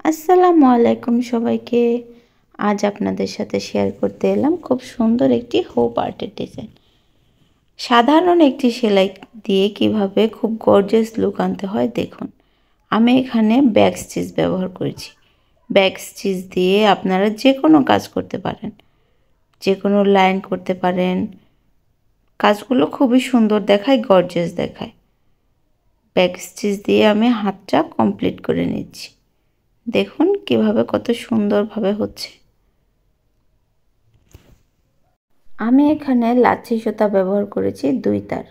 আসসালামু আলাইকুম সবাইকে। আজ আপনাদের সাথে শেয়ার করতে এলাম খুব সুন্দর একটি হোপ আর্টের ডিজাইন। সাধারণ একটি সেলাই দিয়ে কিভাবে খুব গর্জিয়াস লুক আনতে হয় দেখুন। আমি এখানে ব্যাক স্টিচ ব্যবহার করেছি। ব্যাক স্টিচ দিয়ে আপনারা যে কোনো কাজ করতে পারেন, যে কোনো লাইন করতে পারেন। কাজগুলো খুবই সুন্দর দেখায়, গর্জিয়াস দেখায়। ব্যাক স্টিচ দিয়ে আমি হাতটা কমপ্লিট করে নিচ্ছি। দেখুন কিভাবে কত সুন্দরভাবে হচ্ছে। আমি এখানে লাচ্ছি সুতা ব্যবহার করেছি 2 তার।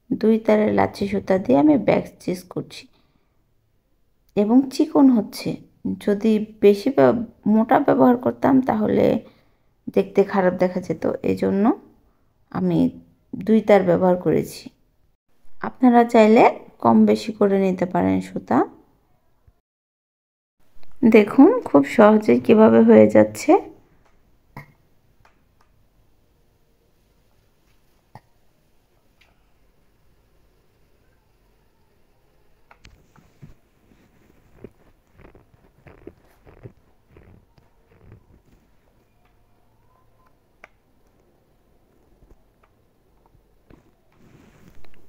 2 তারের লাচ্ছি সুতা দিয়ে আমি ব্যাক স্টিচ করছি এবং চিকন হচ্ছে। যদি বেশি মোটা ব্যবহার করতাম তাহলে দেখতে খারাপ দেখা যেত, এজন্য আমি 2 তার ব্যবহার করেছি। আপনারা চাইলে কম বেশি করে নিতে পারেন সুতা। দেখুন খুব সহজেই কিভাবে হয়ে যাচ্ছে।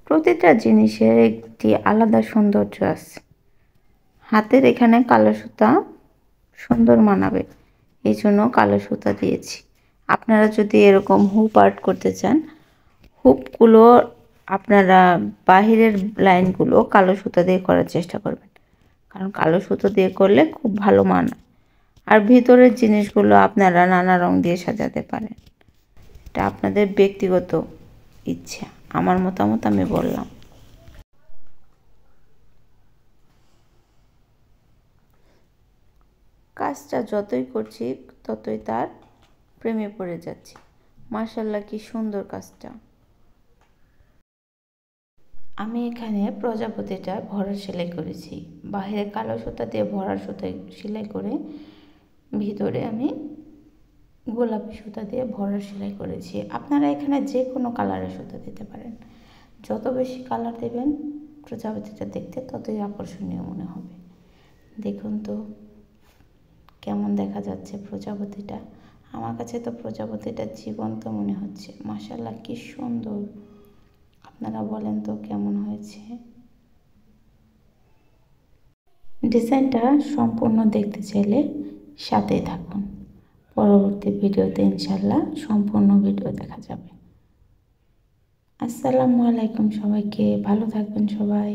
প্রতিটা জিনিসের একটি আলাদা সৌন্দর্য আছে। হাতের এখানে কালো সুতা সুন্দর মানাবে, এই জন্য কালো সুতা দিয়েছি। আপনারা যদি এরকম হুপ আর্ট করতে চান, হুপগুলো আপনারা বাহিরের লাইনগুলো কালো সুতা দিয়ে করার চেষ্টা করবেন, কারণ কালো সুতো দিয়ে করলে খুব ভালো মানায়। আর ভিতরের জিনিসগুলো আপনারা নানা রং দিয়ে সাজাতে পারেন, এটা আপনাদের ব্যক্তিগত ইচ্ছা। আমার মতামত আমি বললাম। কাজটা যতই করছি ততই তার প্রেমে পড়ে যাচ্ছি। মাশাআল্লাহ কি সুন্দর কাজটা। আমি এখানে প্রজাপতিটা ভরা সেলাই করেছি। বাইরে কালো সুতা দিয়ে ভরা সুতা সেলাই করে ভিতরে আমি গোলাপি সুতা দিয়ে ভরা সেলাই করেছি। আপনারা এখানে যে কোনো কালারের সুতা দিতে পারেন। যত বেশি কালার দেবেন প্রজাপতিটা দেখতে ততই আকর্ষণীয় মনে হবে। দেখুন তো কেমন দেখা যাচ্ছে প্রজাপতিটা। আমার কাছে তো প্রজাপতিটা জীবন্ত মনে হচ্ছে। মাশাআল্লাহ কি সুন্দর। আপনারা বলেন তো কেমন হয়েছে। ডিজাইনটা সম্পূর্ণ দেখতে চাইলে সাথেই থাকুন। পরবর্তী ভিডিওতে ইনশাআল্লাহ সম্পূর্ণ ভিডিও দেখা যাবে। আসসালামু আলাইকুম সবাইকে, ভালো থাকবেন সবাই।